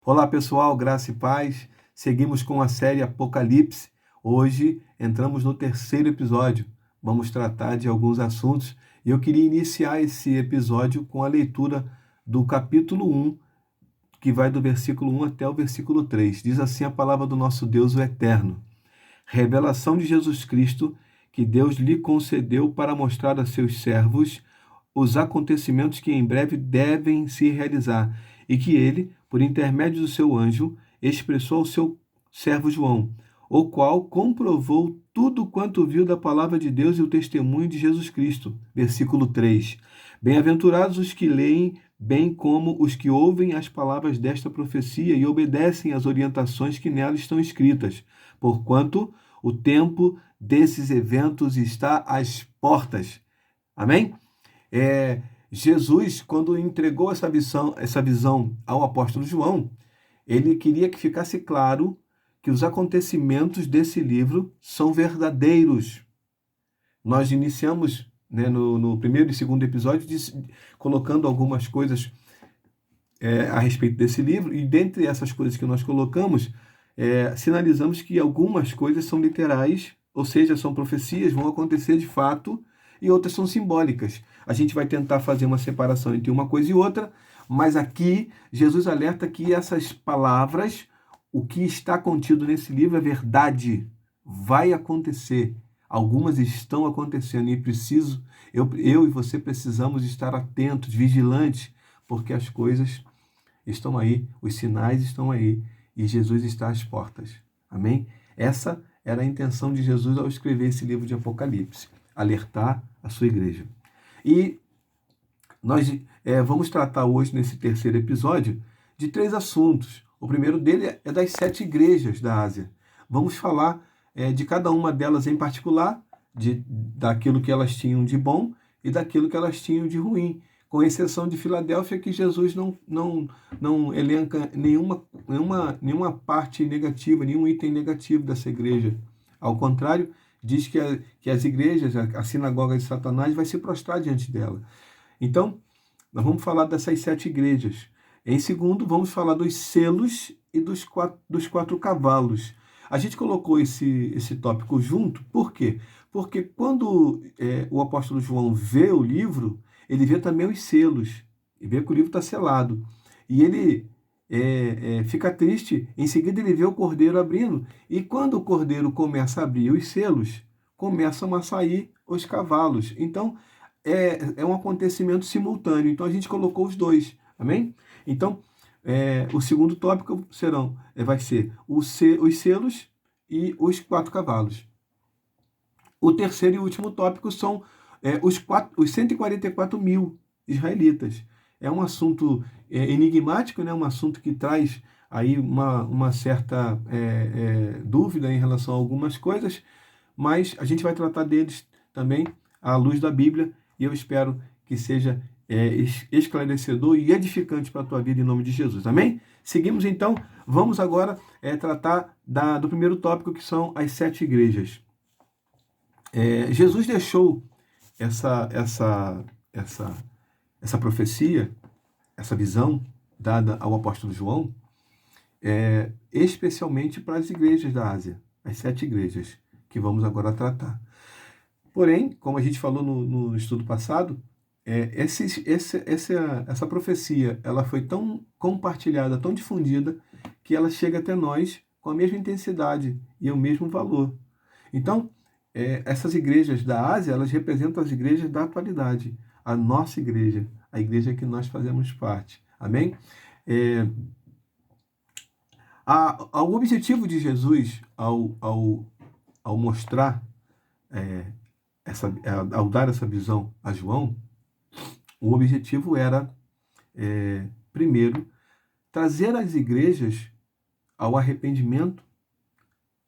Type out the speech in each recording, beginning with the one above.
Olá pessoal, graça e paz. Seguimos com a série Apocalipse. Hoje entramos no terceiro episódio. Vamos tratar de alguns assuntos e eu queria iniciar esse episódio com a leitura do capítulo 1, que vai do versículo 1 até o versículo 3. Diz assim a palavra do nosso Deus, o Eterno. Revelação de Jesus Cristo, que Deus lhe concedeu para mostrar a seus servos os acontecimentos que em breve devem se realizar, e que ele, por intermédio do seu anjo, expressou ao seu servo João, o qual comprovou tudo quanto viu da palavra de Deus e o testemunho de Jesus Cristo. Versículo 3. Bem-aventurados os que leem, bem como os que ouvem as palavras desta profecia e obedecem às orientações que nela estão escritas, porquanto o tempo desses eventos está às portas. Amém? Jesus, quando entregou essa visão ao apóstolo João, ele queria que ficasse claro que os acontecimentos desse livro são verdadeiros. Nós iniciamos, no primeiro e segundo episódio colocando algumas coisas a respeito desse livro, e dentre essas coisas que nós colocamos, sinalizamos que algumas coisas são literais, ou seja, são profecias, vão acontecer de fato, e outras são simbólicas. A gente vai tentar fazer uma separação entre uma coisa e outra, mas aqui Jesus alerta que essas palavras, o que está contido nesse livro é verdade, vai acontecer. Algumas estão acontecendo e eu e você precisamos estar atentos, vigilantes, porque as coisas estão aí, os sinais estão aí e Jesus está às portas. Amém? Essa era a intenção de Jesus ao escrever esse livro de Apocalipse, alertar a sua igreja. E nós vamos tratar hoje, nesse terceiro episódio, de 3 assuntos. O primeiro dele é das 7 igrejas da Ásia. Vamos falar de cada uma delas em particular, daquilo que elas tinham de bom e daquilo que elas tinham de ruim, com exceção de Filadélfia, que Jesus não elenca nenhuma parte negativa, nenhum item negativo dessa igreja. Ao contrário, diz que as igrejas, a sinagoga de Satanás, vai se prostrar diante dela. Então, nós vamos falar dessas 7 igrejas. Em segundo, vamos falar dos selos e dos quatro cavalos. A gente colocou esse tópico junto, por quê? Porque quando o apóstolo João vê o livro, ele vê também os selos, e vê que o livro está selado. E ele fica triste, em seguida ele vê o cordeiro abrindo, e quando o cordeiro começa a abrir os selos, começam a sair os cavalos. Então, é um acontecimento simultâneo. Então, a gente colocou os dois, amém? Então, o segundo tópico vai ser os selos e os 4 cavalos. O terceiro e último tópico são os 144 mil israelitas. É um assunto enigmático, né? Um assunto que traz aí uma certa dúvida em relação a algumas coisas, mas a gente vai tratar deles também à luz da Bíblia, e eu espero que seja esclarecedor e edificante para a tua vida em nome de Jesus. Amém? Seguimos então, vamos agora tratar do primeiro tópico, que são as 7 igrejas. Jesus deixou essa profecia, essa visão dada ao apóstolo João, especialmente para as igrejas da Ásia, as 7 igrejas que vamos agora tratar. Porém, como a gente falou no estudo passado, essa profecia ela foi tão compartilhada, tão difundida, que ela chega até nós com a mesma intensidade e o mesmo valor. Então, essas igrejas da Ásia, elas representam as igrejas da atualidade, a nossa igreja, a igreja que nós fazemos parte. Amém? O objetivo de Jesus, ao mostrar, ao dar essa visão a João, o objetivo era, primeiro, trazer as igrejas ao arrependimento,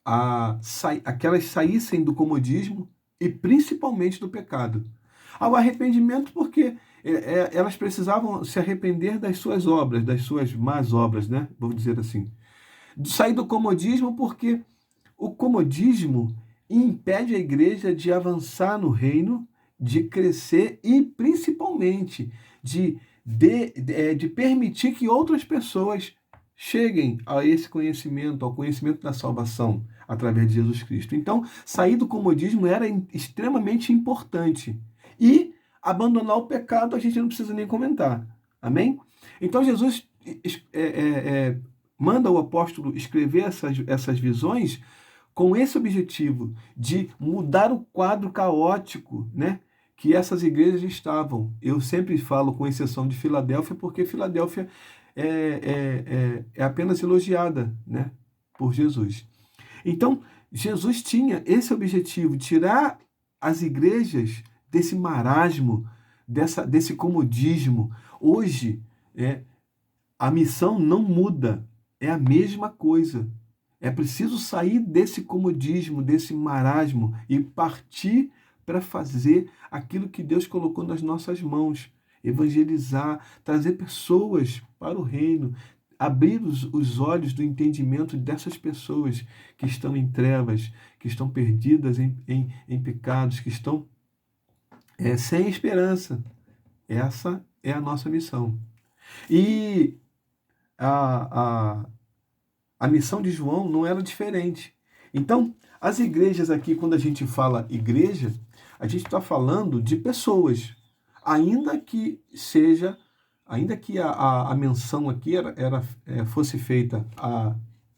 a que elas saíssem do comodismo e principalmente do pecado. Ao arrependimento porque elas precisavam se arrepender das suas obras, das suas más obras, né? Vamos dizer assim. Sair do comodismo porque o comodismo impede a igreja de avançar no reino, de crescer e principalmente de permitir que outras pessoas cheguem a esse conhecimento, ao conhecimento da salvação através de Jesus Cristo. Então, sair do comodismo era extremamente importante. E abandonar o pecado a gente não precisa nem comentar. Amém? Então, Jesus manda o apóstolo escrever essas visões com esse objetivo de mudar o quadro caótico, né, que essas igrejas estavam. Eu sempre falo, com exceção de Filadélfia, porque Filadélfia é apenas elogiada, né, por Jesus. Então, Jesus tinha esse objetivo, tirar as igrejas desse marasmo, desse comodismo. Hoje, a missão não muda, é a mesma coisa. É preciso sair desse comodismo, desse marasmo e partir para fazer aquilo que Deus colocou nas nossas mãos. Evangelizar, trazer pessoas para o reino, abrir os olhos do entendimento dessas pessoas que estão em trevas, que estão perdidas em pecados, que estão sem esperança. Essa é a nossa missão. E a missão de João não era diferente. Então, as igrejas aqui, quando a gente fala igreja, a gente está falando de pessoas. Ainda que seja, ainda que a menção aqui fosse feita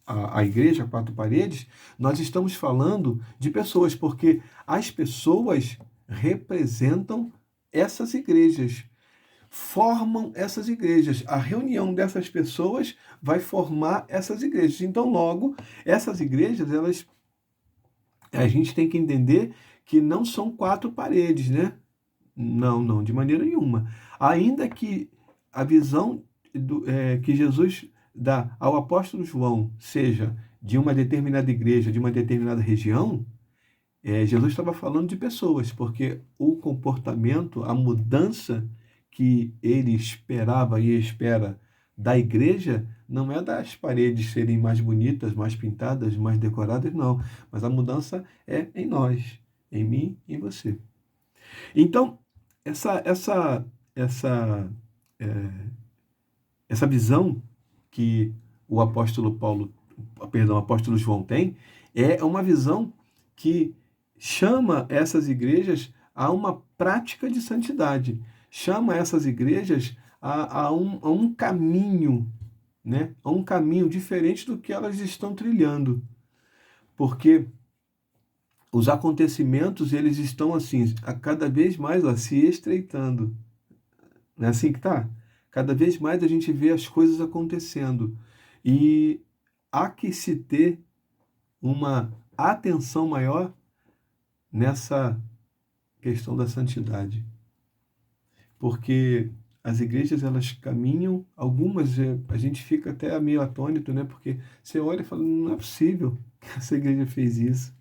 à igreja, a quatro paredes, nós estamos falando de pessoas, porque as pessoas representam essas igrejas, formam essas igrejas. A reunião dessas pessoas vai formar essas igrejas. Então, logo, essas igrejas, a gente tem que entender que não são quatro paredes, né? Não, de maneira nenhuma. Ainda que a visão que Jesus dá ao apóstolo João seja de uma determinada igreja, de uma determinada região, Jesus estava falando de pessoas, porque o comportamento, a mudança que ele esperava e espera da igreja não é das paredes serem mais bonitas, mais pintadas, mais decoradas, não. Mas a mudança é em nós, em mim e em você. Então, essa visão que o apóstolo o apóstolo João tem, é uma visão que chama essas igrejas a uma prática de santidade, chama essas igrejas a um caminho, né? A um caminho diferente do que elas estão trilhando, porque os acontecimentos, eles estão assim, a cada vez mais se estreitando. Não é assim que tá? Cada vez mais a gente vê as coisas acontecendo. E há que se ter uma atenção maior nessa questão da santidade. Porque as igrejas, elas caminham, algumas a gente fica até meio atônito, né? Porque você olha e fala, não é possível que essa igreja fez isso.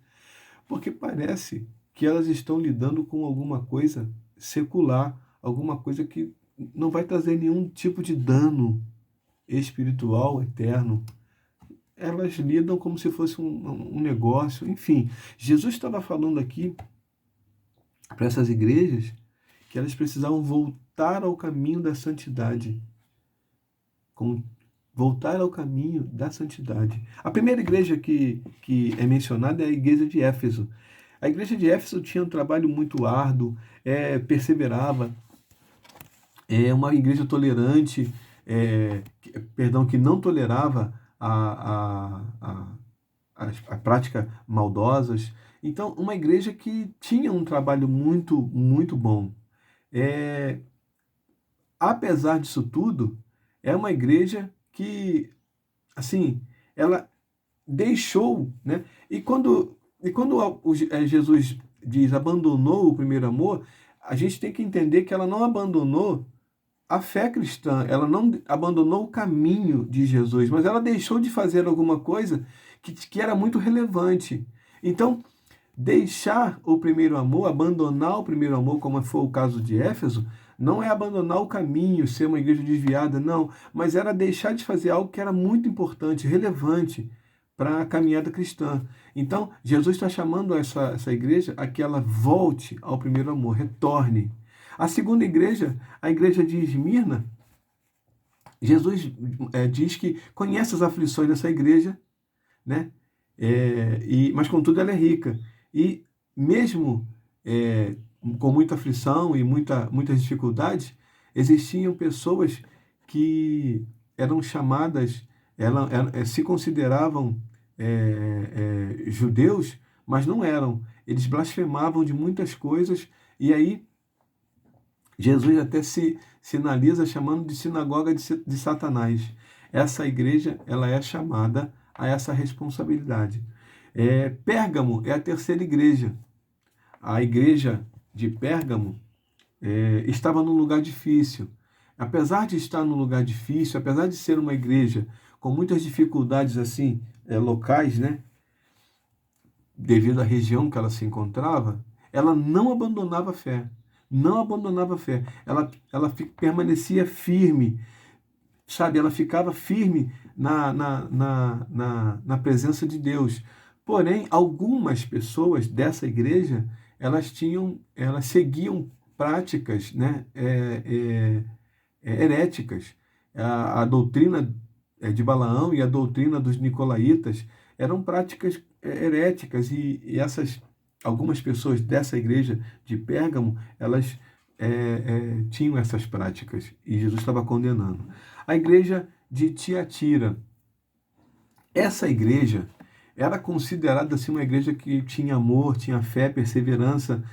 Porque parece que elas estão lidando com alguma coisa secular, alguma coisa que não vai trazer nenhum tipo de dano espiritual eterno. Elas lidam como se fosse um negócio, enfim. Jesus estava falando aqui para essas igrejas que elas precisavam voltar ao caminho da santidade. Voltar ao caminho da santidade. A primeira igreja que é mencionada é a igreja de Éfeso. A igreja de Éfeso tinha um trabalho muito árduo, perseverava, uma igreja tolerante, que não tolerava a prática maldosas. Então, uma igreja que tinha um trabalho muito, muito bom. Apesar disso tudo, é uma igreja que, assim, ela deixou, né? E quando Jesus diz abandonou o primeiro amor, a gente tem que entender que ela não abandonou a fé cristã, ela não abandonou o caminho de Jesus, mas ela deixou de fazer alguma coisa que era muito relevante. Então, deixar o primeiro amor, abandonar o primeiro amor, como foi o caso de Éfeso, não é abandonar o caminho, ser uma igreja desviada, não, mas era deixar de fazer algo que era muito importante, relevante para a caminhada cristã. Então, Jesus está chamando essa igreja a que ela volte ao primeiro amor, retorne. A segunda igreja, a igreja de Esmirna, Jesus diz que conhece as aflições dessa igreja, né? Mas contudo ela é rica. E mesmo é, com muita aflição e muitas dificuldades, existiam pessoas que eram chamadas, se consideravam judeus, mas não eram. Eles blasfemavam de muitas coisas, e aí Jesus até se sinaliza chamando de sinagoga de Satanás. Essa igreja, ela é chamada a essa responsabilidade. Pérgamo é a terceira igreja. A igreja de Pérgamo estava num lugar difícil. Apesar de estar num lugar difícil, apesar de ser uma igreja com muitas dificuldades assim locais, né, devido à região que ela se encontrava, ela não abandonava a fé. Não abandonava a fé. Ela permanecia firme, sabe? Ela ficava firme na presença de Deus. Porém, algumas pessoas dessa igreja, elas seguiam práticas, né, heréticas. A doutrina de Balaão e a doutrina dos nicolaítas eram práticas heréticas, e algumas pessoas dessa igreja de Pérgamo, elas tinham essas práticas, e Jesus estava condenando. A igreja de Tiatira, essa igreja era considerada assim uma igreja que tinha amor, tinha fé, perseverança.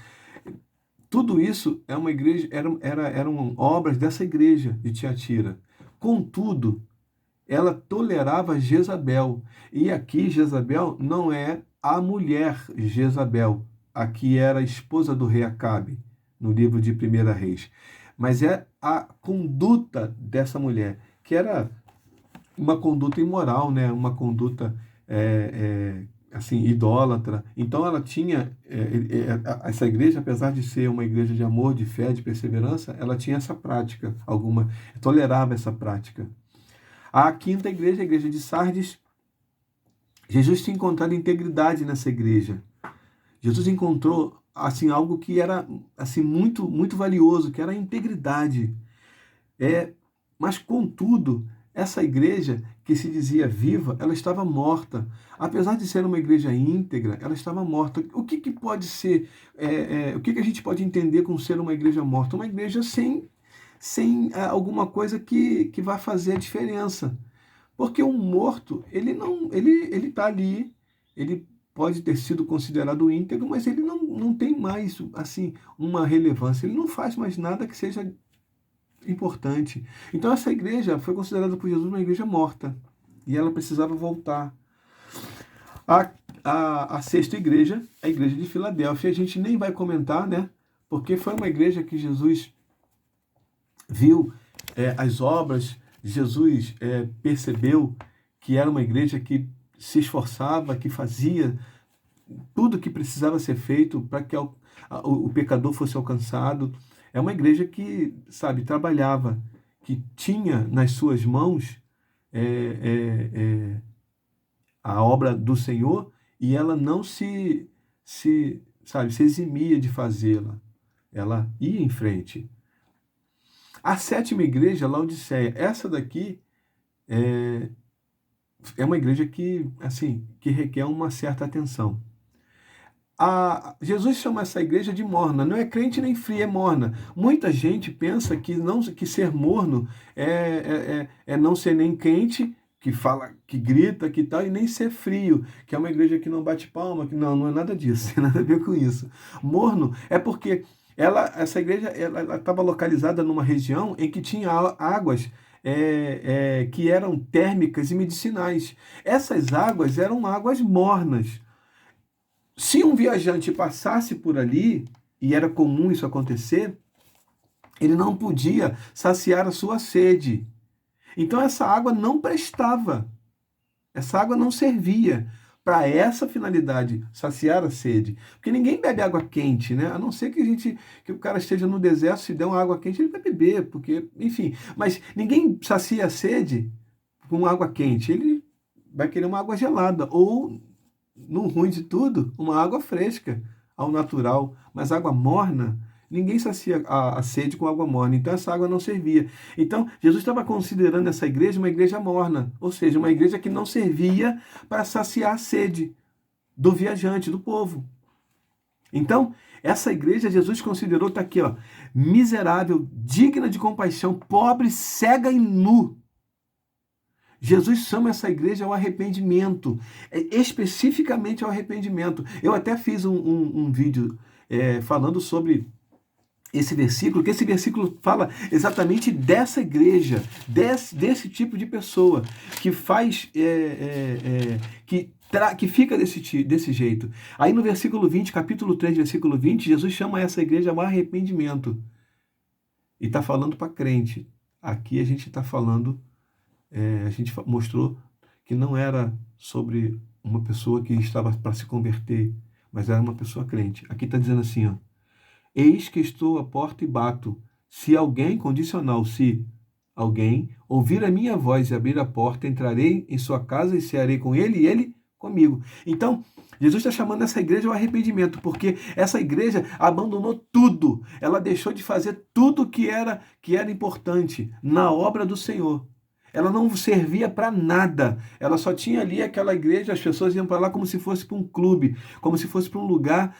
Tudo isso é uma igreja, eram obras dessa igreja de Tiatira. Contudo, ela tolerava Jezabel. E aqui Jezabel não é a mulher Jezabel, aqui era a esposa do rei Acabe, no livro de 1 Reis. Mas é a conduta dessa mulher, que era uma conduta imoral, né? Uma conduta assim, idólatra. Então ela tinha, essa igreja, apesar de ser uma igreja de amor, de fé, de perseverança, ela tinha essa prática, tolerava essa prática. A quinta igreja, a igreja de Sardes, Jesus tinha encontrado integridade nessa igreja. Jesus encontrou assim algo que era assim muito muito valioso, que era a integridade. Mas contudo, essa igreja que se dizia viva, ela estava morta. Apesar de ser uma igreja íntegra, ela estava morta. O que pode ser? O que a gente pode entender com ser uma igreja morta? Uma igreja sem alguma coisa que vai fazer a diferença. Porque um morto, ele está ali, ele pode ter sido considerado íntegro, mas ele não tem mais assim uma relevância, ele não faz mais nada que seja importante. Então essa igreja foi considerada por Jesus uma igreja morta, e ela precisava voltar. A sexta igreja, a igreja de Filadélfia, a gente nem vai comentar, né? Porque foi uma igreja que Jesus viu as obras, Jesus percebeu que era uma igreja que se esforçava, que fazia tudo que precisava ser feito para que o pecador fosse alcançado. É uma igreja que, sabe, trabalhava, que tinha nas suas mãos a obra do Senhor, e ela não se eximia de fazê-la. Ela ia em frente. A sétima igreja, Laodiceia, essa daqui é uma igreja que requer uma certa atenção. Jesus chama essa igreja de morna, não é crente nem fria, é morna. Muita gente pensa que ser morno é não ser nem crente, que fala, que grita, que tal, e nem ser frio, que é uma igreja que não bate palma, que não é nada disso, tem nada a ver com isso. Morno é porque essa igreja estava localizada numa região em que tinha águas que eram térmicas e medicinais. Essas águas eram águas mornas. Se um viajante passasse por ali, e era comum isso acontecer, ele não podia saciar a sua sede. Então essa água não prestava. Essa água não servia para essa finalidade, saciar a sede. Porque ninguém bebe água quente, né? A não ser que o cara esteja no deserto, se der uma água quente, ele vai beber, porque, enfim. Mas ninguém sacia a sede com água quente. Ele vai querer uma água gelada, ou, no ruim de tudo, uma água fresca, ao natural. Mas água morna ninguém sacia a sede com água morna, então essa água não servia. Então, Jesus estava considerando essa igreja uma igreja morna, ou seja, uma igreja que não servia para saciar a sede do viajante, do povo. Então, essa igreja Jesus considerou, está aqui, ó, miserável, digna de compaixão, pobre, cega e nu. Jesus chama essa igreja ao arrependimento, especificamente ao arrependimento. Eu até fiz um vídeo falando sobre esse versículo, que esse versículo fala exatamente dessa igreja, desse tipo de pessoa, que faz, que fica desse jeito. Aí no versículo 20, capítulo 3, versículo 20, Jesus chama essa igreja ao arrependimento. E está falando para crente. Aqui a gente está falando, a gente mostrou que não era sobre uma pessoa que estava para se converter, mas era uma pessoa crente. Aqui está dizendo assim, ó, eis que estou à porta e bato. Se alguém, condicional, se alguém ouvir a minha voz e abrir a porta, entrarei em sua casa e cearei com ele e ele comigo. Então, Jesus está chamando essa igreja ao arrependimento, porque essa igreja abandonou tudo. Ela deixou de fazer tudo que era importante na obra do Senhor. Ela não servia para nada. Ela só tinha ali aquela igreja, as pessoas iam para lá como se fosse para um clube, como se fosse para um lugar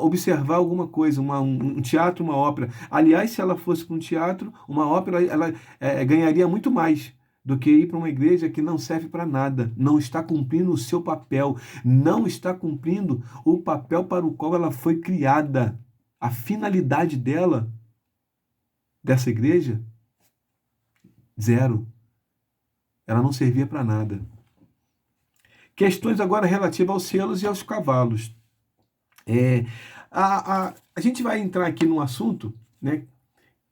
observar alguma coisa, um teatro, uma ópera. Aliás, se ela fosse para um teatro, uma ópera, ela ganharia muito mais do que ir para uma igreja que não serve para nada, não está cumprindo o seu papel, não está cumprindo o papel para o qual ela foi criada. A finalidade dessa igreja, zero. Ela não servia para nada. Questões agora relativas aos selos e aos cavalos. A gente vai entrar aqui num assunto, né?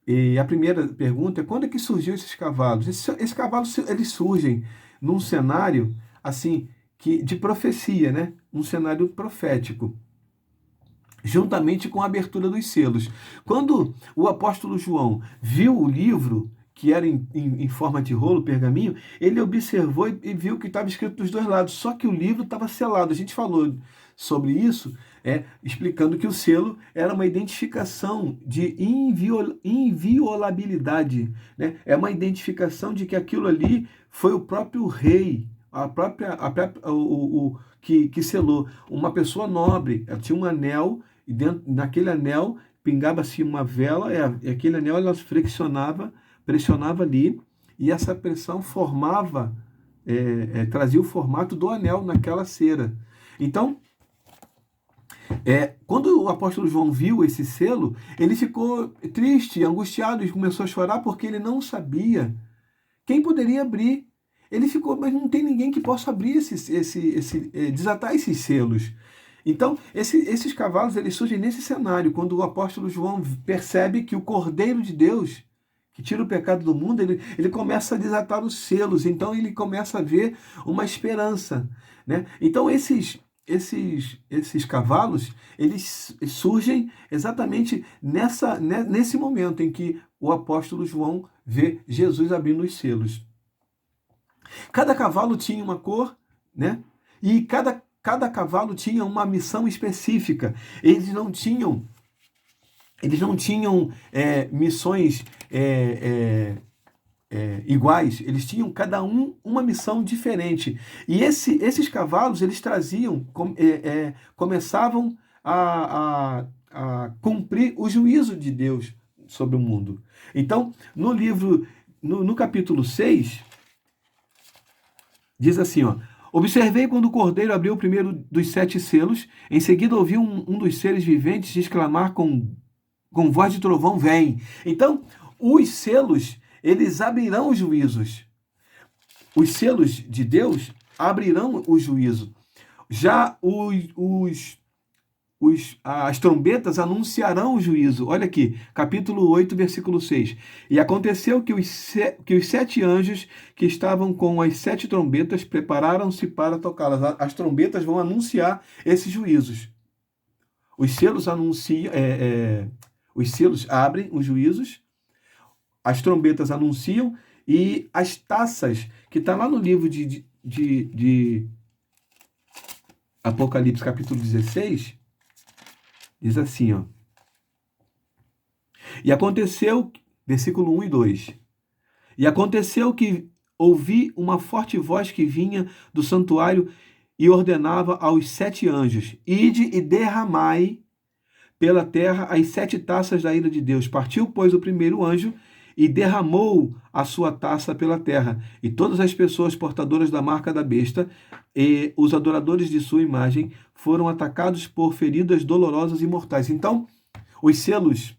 E a primeira pergunta é quando é que surgiu esses cavalos? Esses cavalos eles surgem num cenário assim de profecia, né? Um cenário profético, juntamente com a abertura dos selos. Quando o apóstolo João viu o livro, que era em forma de rolo, pergaminho, ele observou e viu que estava escrito dos dois lados, só que o livro estava selado. A gente falou sobre isso, explicando que o selo era uma identificação de inviolabilidade, né? É uma identificação de que aquilo ali foi o próprio rei, que selou. Uma pessoa nobre, ela tinha um anel, e dentro naquele anel pingava-se uma vela, e aquele anel ela pressionava ali, e essa pressão formava, trazia o formato do anel naquela cera. Então, quando o apóstolo João viu esse selo, ele ficou triste, angustiado, e começou a chorar porque ele não sabia quem poderia abrir. Ele ficou, mas não tem ninguém que possa abrir desatar esses selos. Então, esses cavalos eles surgem nesse cenário, quando o apóstolo João percebe que o Cordeiro de Deus, que tira o pecado do mundo, ele começa a desatar os selos, então ele começa a ver uma esperança, né? Então, esses cavalos, eles surgem exatamente nesse momento em que o apóstolo João vê Jesus abrindo os selos. Cada cavalo tinha uma cor, né? E cada cavalo tinha uma missão específica. Eles não tinham missões iguais. Eles tinham cada uma missão diferente. E esses cavalos eles traziam, começavam a cumprir o juízo de Deus sobre o mundo. Então, no livro, no capítulo 6, diz assim, ó: observei quando o cordeiro abriu o primeiro dos 7 selos, em seguida ouvi um dos seres viventes exclamar com voz de trovão, vem. Então, os selos, eles abrirão os juízos. Os selos de Deus abrirão o juízo. Já as trombetas anunciarão o juízo. Olha aqui, capítulo 8, versículo 6. E aconteceu que os 7 anjos que estavam com as 7 trombetas prepararam-se para tocá-las. As trombetas vão anunciar esses juízos. Os selos anunciam, os selos abrem os juízos, as trombetas anunciam, e as taças, que está lá no livro de Apocalipse, capítulo 16, diz assim, ó: E aconteceu, versículo 1 e 2. E aconteceu que ouvi uma forte voz que vinha do santuário e ordenava aos 7 anjos: Ide e derramai pela terra as 7 taças da ira de Deus. Partiu, pois, o primeiro anjo e derramou a sua taça pela terra. E todas as pessoas portadoras da marca da besta e os adoradores de sua imagem foram atacados por feridas dolorosas e mortais. Então, os selos,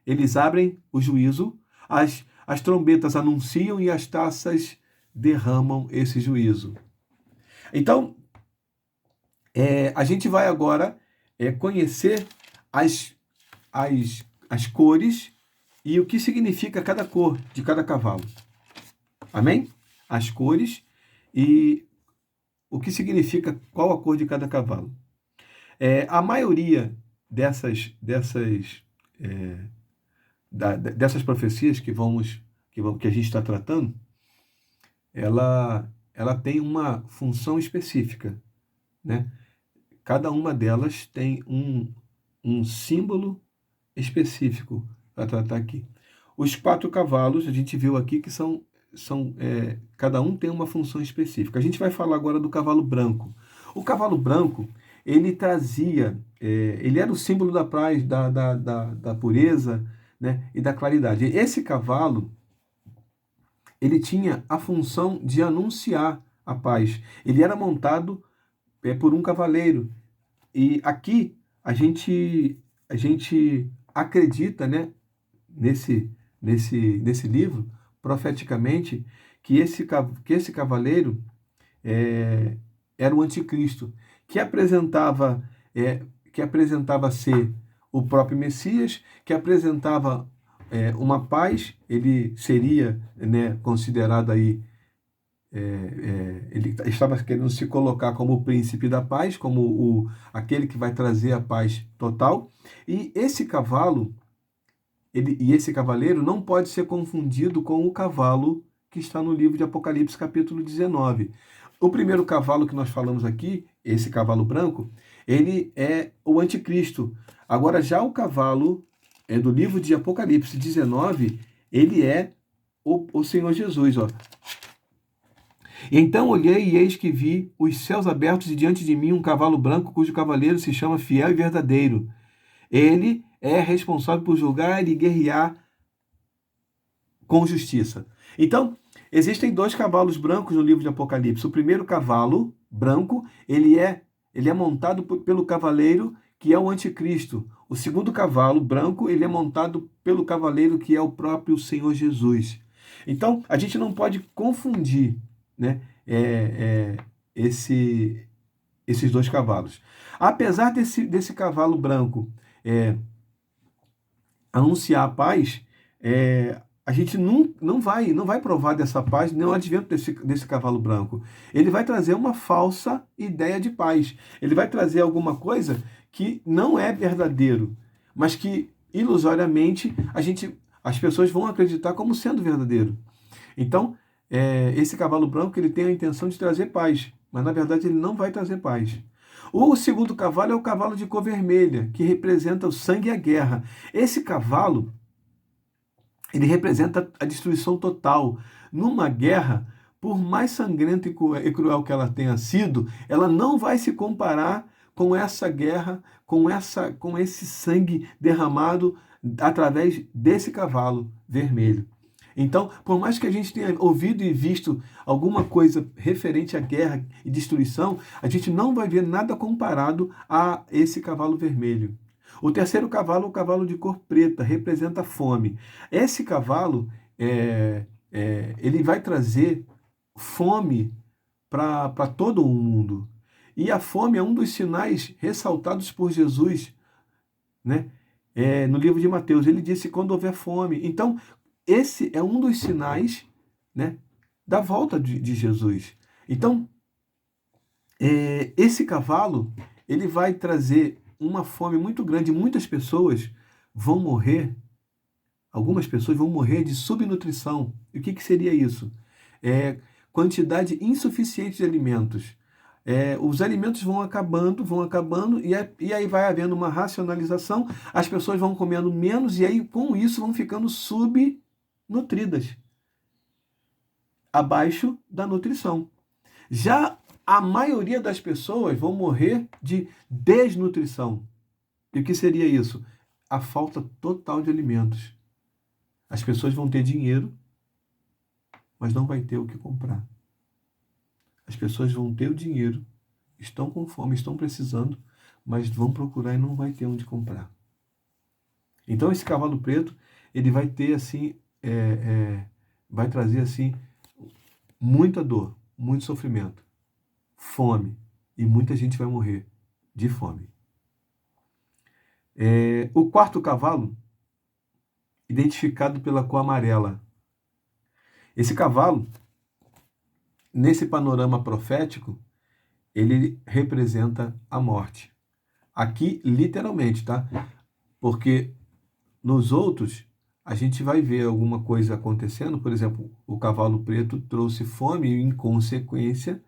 eles abrem o juízo, as trombetas anunciam e as taças derramam esse juízo. Então, a gente vai agora conhecer as cores e o que significa cada cor de cada cavalo. Amém? As cores e o que significa qual a cor de cada cavalo. A maioria dessas profecias que a gente está tratando, ela tem uma função específica, né? Cada uma delas tem um símbolo específico para tratar aqui. Os 4 cavalos, a gente viu aqui que cada um tem uma função específica. A gente vai falar agora do cavalo branco. O cavalo branco, ele trazia, ele era o símbolo da paz, da pureza, né, e da claridade. Esse cavalo, ele tinha a função de anunciar a paz. Ele era montado por um cavaleiro. E aqui a gente acredita, né, nesse livro, profeticamente, que esse cavaleiro era o anticristo, que apresentava ser o próprio Messias, que apresentava uma paz. Ele seria, né, considerado aí, ele estava querendo se colocar como o príncipe da paz, como aquele que vai trazer a paz total. E esse cavalo, esse cavaleiro não pode ser confundido com o cavalo que está no livro de Apocalipse, capítulo 19. O primeiro cavalo que nós falamos aqui, esse cavalo branco, ele é o anticristo. Agora, já o cavalo do livro de Apocalipse 19, ele é o Senhor Jesus, ó. Então olhei e eis que vi os céus abertos e diante de mim um cavalo branco cujo cavaleiro se chama Fiel e Verdadeiro. Ele é responsável por julgar e guerrear com justiça. Então, existem 2 cavalos brancos no livro de Apocalipse. O primeiro cavalo branco, ele é montado pelo cavaleiro que é o anticristo. O segundo cavalo branco, ele é montado pelo cavaleiro que é o próprio Senhor Jesus. Então, a gente não pode confundir, né, esses 2 cavalos. Apesar desse cavalo branco anunciar a paz, a gente não vai provar dessa paz nem o advento desse cavalo branco. Ele vai trazer uma falsa ideia de paz. Ele vai trazer alguma coisa que não é verdadeiro, mas que ilusoriamente as pessoas vão acreditar como sendo verdadeiro. Então, esse cavalo branco, ele tem a intenção de trazer paz, mas na verdade ele não vai trazer paz. O segundo cavalo é o cavalo de cor vermelha, que representa o sangue e a guerra. Esse cavalo, ele representa a destruição total. Numa guerra, por mais sangrenta e cruel que ela tenha sido, ela não vai se comparar com essa guerra, com esse sangue derramado através desse cavalo vermelho. Então, por mais que a gente tenha ouvido e visto alguma coisa referente à guerra e destruição, a gente não vai ver nada comparado a esse cavalo vermelho. O terceiro cavalo é o cavalo de cor preta, representa a fome. Esse cavalo, ele vai trazer fome para todo o mundo. E a fome é um dos sinais ressaltados por Jesus, né? No livro de Mateus, ele disse quando houver fome. Então, esse é um dos sinais, né, da volta de Jesus. Então, esse cavalo, ele vai trazer uma fome muito grande. Muitas pessoas vão morrer, algumas pessoas vão morrer de subnutrição. E o que seria isso? Quantidade insuficiente de alimentos. Os alimentos vão acabando, e aí vai havendo uma racionalização, as pessoas vão comendo menos, e aí com isso vão ficando subnutridas, abaixo da nutrição. Já a maioria das pessoas vão morrer de desnutrição. E o que seria isso? A falta total de alimentos. As pessoas vão ter dinheiro, mas não vai ter o que comprar. As pessoas vão ter o dinheiro, estão com fome, estão precisando, mas vão procurar e não vai ter onde comprar. Então esse cavalo preto, ele vai ter assim, vai trazer assim muita dor, muito sofrimento, fome, e muita gente vai morrer de fome. O quarto cavalo, identificado pela cor amarela. Esse cavalo, nesse panorama profético, ele representa a morte. Aqui, literalmente, tá? Porque nos outros, a gente vai ver alguma coisa acontecendo. Por exemplo, o cavalo preto trouxe fome e, em consequência,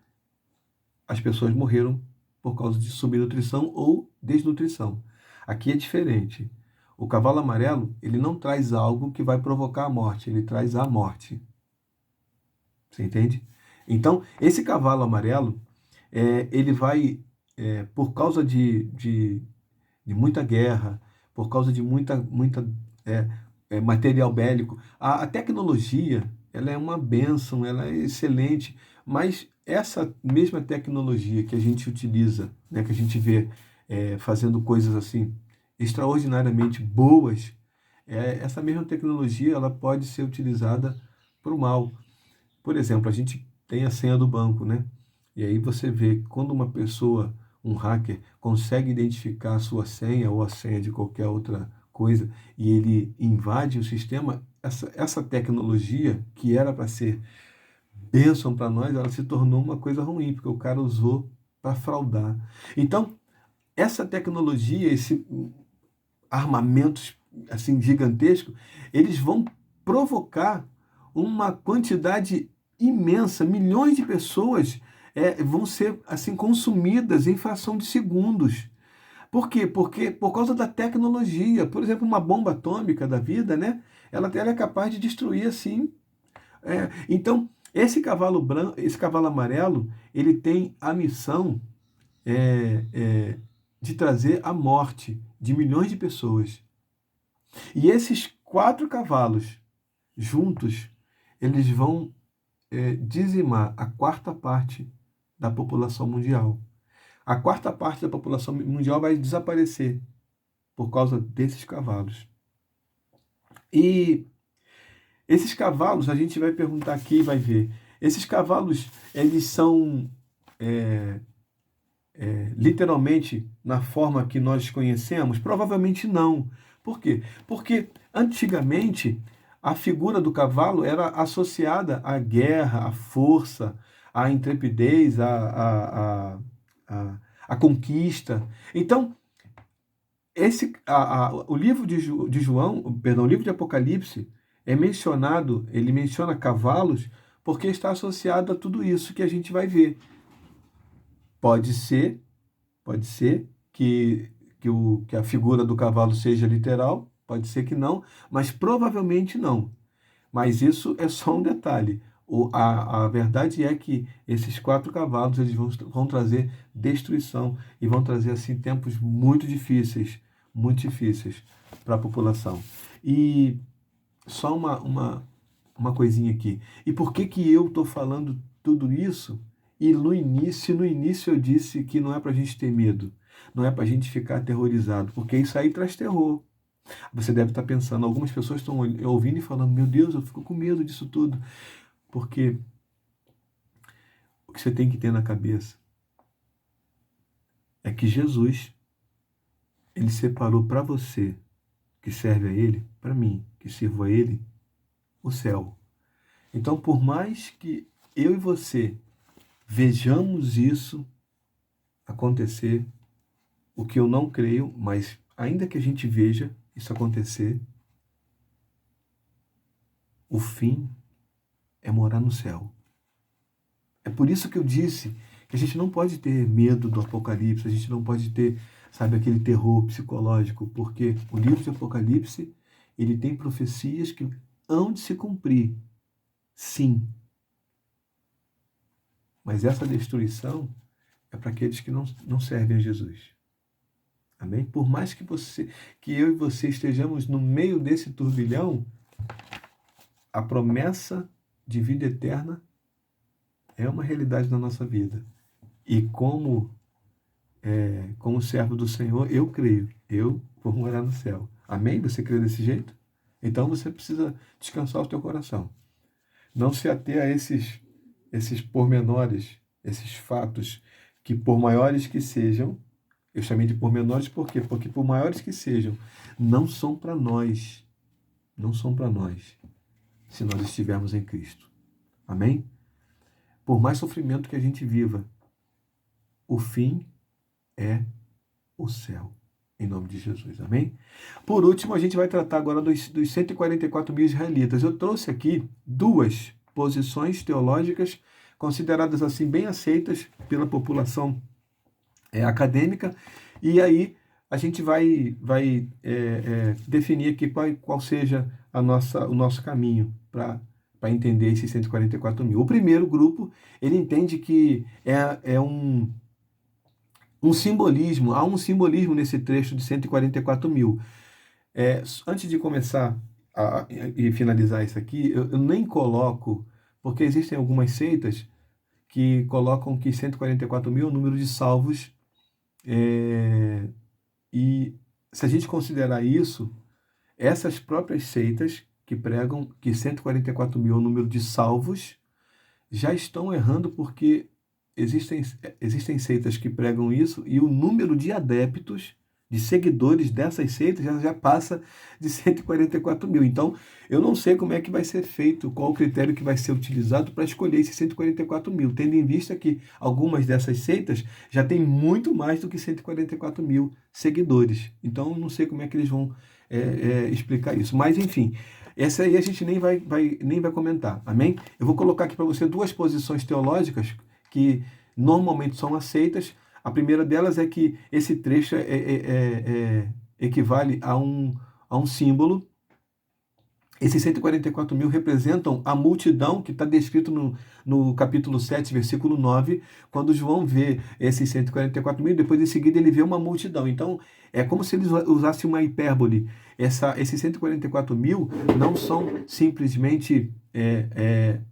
as pessoas morreram por causa de subnutrição ou desnutrição. Aqui é diferente. O cavalo amarelo, ele não traz algo que vai provocar a morte, ele traz a morte. Você entende? Então, esse cavalo amarelo, ele vai, por causa de muita guerra, por causa de muita material bélico, a tecnologia, ela é uma bênção, ela é excelente, mas essa mesma tecnologia que a gente utiliza, né, que a gente vê fazendo coisas assim extraordinariamente boas, essa mesma tecnologia ela pode ser utilizada para o mal. Por exemplo, a gente tem a senha do banco, né? E aí você vê que quando uma pessoa, um hacker, consegue identificar a sua senha ou a senha de qualquer outra coisa e ele invade o sistema, essa tecnologia que era para ser bênção para nós, ela se tornou uma coisa ruim, porque o cara usou para fraudar. Então, essa tecnologia, esse armamentos assim gigantesco, eles vão provocar uma quantidade imensa, milhões de pessoas vão ser assim consumidas em fração de segundos. Por quê? Porque por causa da tecnologia, por exemplo, uma bomba atômica da vida, né? Ela é capaz de destruir assim. Então, esse cavalo branco, esse cavalo amarelo, ele tem a missão é, é, de trazer a morte de milhões de pessoas. E esses quatro cavalos juntos, eles vão dizimar a quarta parte da população mundial. A quarta parte da população mundial vai desaparecer por causa desses cavalos. E esses cavalos, a gente vai perguntar aqui e vai ver. Esses cavalos, eles são literalmente na forma que nós conhecemos? Provavelmente não. Por quê? Porque antigamente a figura do cavalo era associada à guerra, à força, à intrepidez, à conquista. Então, o livro de João, perdão, o livro de Apocalipse é mencionado, ele menciona cavalos porque está associado a tudo isso que a gente vai ver. Pode ser que a figura do cavalo seja literal, pode ser que não, mas provavelmente não. Mas isso é só um detalhe. A verdade é que esses quatro cavalos eles vão trazer destruição e vão trazer assim tempos muito difíceis para a população. E só uma coisinha aqui. E por que eu estou falando tudo isso? E no início eu disse que não é para a gente ter medo, não é para a gente ficar aterrorizado, porque isso aí traz terror. Você deve estar pensando, algumas pessoas estão ouvindo e falando, meu Deus, eu fico com medo disso tudo. Porque o que você tem que ter na cabeça é que Jesus, ele separou para você, que serve a Ele, para mim, que sirvo a Ele, o céu. Então, por mais que eu e você vejamos isso acontecer, o que eu não creio, mas ainda que a gente veja isso acontecer, o fim é morar no céu. É por isso que eu disse A gente não pode ter medo do Apocalipse, a gente não pode ter, sabe, aquele terror psicológico, porque o livro de Apocalipse, ele tem profecias que hão de se cumprir, sim. Mas essa destruição é para aqueles que não servem a Jesus. Amém? Por mais que eu e você estejamos no meio desse turbilhão, a promessa de vida eterna é uma realidade na nossa vida. E como servo do Senhor, eu creio, eu vou morar no céu. Amém? Você crê desse jeito? Então você precisa descansar o teu coração. Não se ater a esses pormenores, esses fatos, que por maiores que sejam, eu chamei de pormenores por quê? Porque por maiores que sejam, não são para nós, não são para nós, se nós estivermos em Cristo. Amém? Por mais sofrimento que a gente viva, o fim é o céu, em nome de Jesus. Amém? Por último, a gente vai tratar agora dos 144 mil israelitas. Eu trouxe aqui duas posições teológicas consideradas assim bem aceitas pela população acadêmica, e aí a gente vai definir aqui qual seja o nosso caminho para entender esses 144 mil. O primeiro grupo, ele entende que é um simbolismo, há um simbolismo nesse trecho de 144 mil. Antes de começar e finalizar isso aqui, eu nem coloco, porque existem algumas seitas que colocam que 144 mil é o número de salvos, e se a gente considerar isso, essas próprias seitas que pregam que 144 mil é o número de salvos, já estão errando, porque existem seitas que pregam isso e o número de adeptos, de seguidores dessas seitas já passa de 144 mil. Então, eu não sei como é que vai ser feito, qual o critério que vai ser utilizado para escolher esses 144 mil, tendo em vista que algumas dessas seitas já têm muito mais do que 144 mil seguidores. Então, não sei como é que eles vão explicar isso. Mas, enfim, essa aí a gente nem vai comentar, amém? Eu vou colocar aqui para você duas posições teológicas que normalmente são aceitas. A primeira delas é que esse trecho equivale a um símbolo. Esses 144 mil representam a multidão que está descrito no capítulo 7, versículo 9, quando João vê esses 144 mil, depois em seguida ele vê uma multidão. Então, é como se eles usassem uma hipérbole. Esses 144 mil não são simplesmente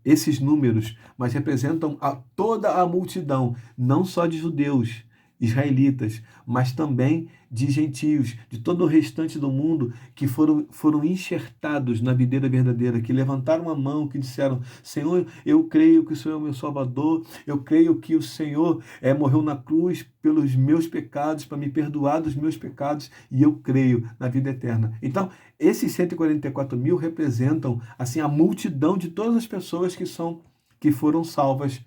esses números, mas representam toda a multidão, não só de judeus, israelitas, mas também de gentios, de todo o restante do mundo que foram enxertados na videira verdadeira, que levantaram a mão, que disseram: Senhor, eu creio que o Senhor é o meu Salvador, eu creio que o Senhor morreu na cruz pelos meus pecados, para me perdoar dos meus pecados, e eu creio na vida eterna. Então, esses 144 mil representam assim a multidão de todas as pessoas que foram salvas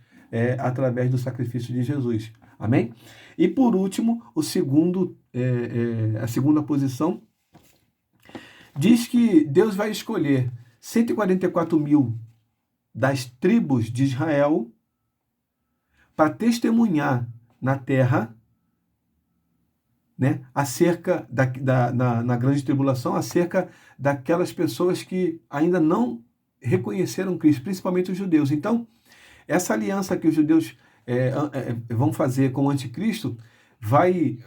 através do sacrifício de Jesus. Amém? E por último, a segunda posição diz que Deus vai escolher 144 mil das tribos de Israel para testemunhar na terra, né, acerca na grande tribulação, acerca daquelas pessoas que ainda não reconheceram Cristo, principalmente os judeus. Então, essa aliança que os judeus vão fazer com o anticristo vai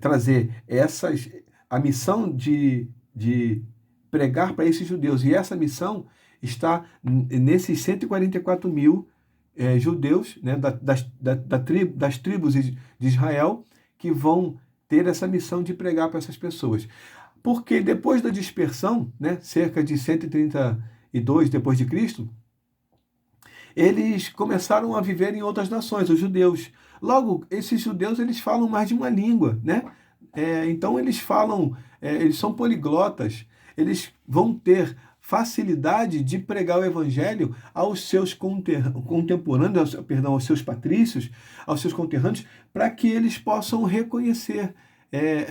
trazer a missão de pregar para esses judeus. E essa missão está nesses 144 mil judeus, né, das tribos de Israel, que vão ter essa missão de pregar para essas pessoas. Porque depois da dispersão, né, cerca de 132 depois de Cristo, eles começaram a viver em outras nações, os judeus. Logo, esses judeus, eles falam mais de uma língua, né? Então, eles são poliglotas, eles vão ter facilidade de pregar o evangelho aos seus contemporâneos, aos seus patrícios, aos seus conterrâneos, para que eles possam reconhecer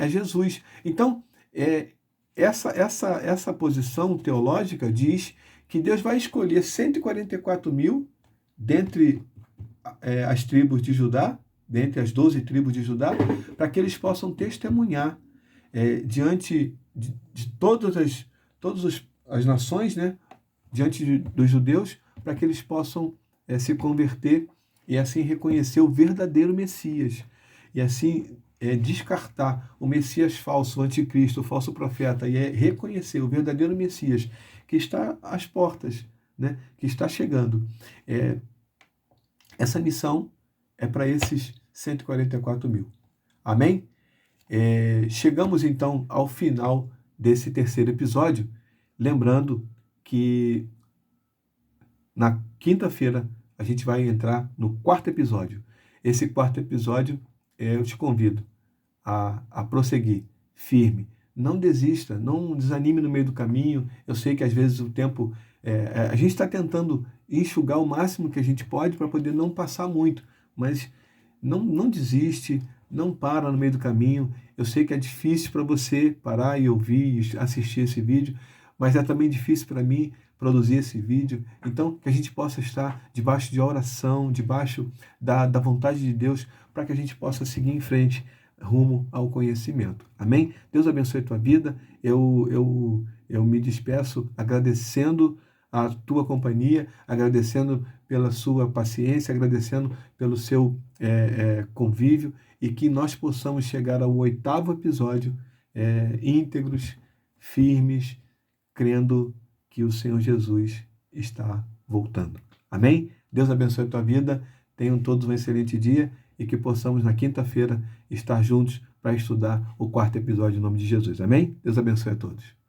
Jesus. Então, essa posição teológica diz que Deus vai escolher 144 mil dentre as tribos de Judá, dentre as 12 tribos de Judá, para que eles possam testemunhar diante de todas as nações, né, diante dos judeus, para que eles possam se converter e assim reconhecer o verdadeiro Messias. E assim descartar o Messias falso, o anticristo, o falso profeta, e reconhecer o verdadeiro Messias que está às portas, né, que está chegando. Essa missão é para esses 144 mil. Amém? Chegamos então ao final desse terceiro episódio, lembrando que na quinta-feira a gente vai entrar no quarto episódio. Esse quarto episódio, eu te convido a prosseguir firme. Não desista, não desanime no meio do caminho. Eu sei que às vezes o tempo... a gente está tentando enxugar o máximo que a gente pode para poder não passar muito, mas não desiste, não para no meio do caminho. Eu sei que é difícil para você parar e ouvir e assistir esse vídeo, mas é também difícil para mim produzir esse vídeo. Então, que a gente possa estar debaixo de oração, debaixo da vontade de Deus, para que a gente possa seguir em frente rumo ao conhecimento. Amém? Deus abençoe a tua vida. Eu me despeço agradecendo a tua companhia, agradecendo pela sua paciência, agradecendo pelo seu convívio, e que nós possamos chegar ao 8º episódio íntegros, firmes, crendo que o Senhor Jesus está voltando. Amém? Deus abençoe a tua vida. Tenham todos um excelente dia e que possamos na quinta-feira estar juntos para estudar o 4º episódio em nome de Jesus. Amém? Deus abençoe a todos.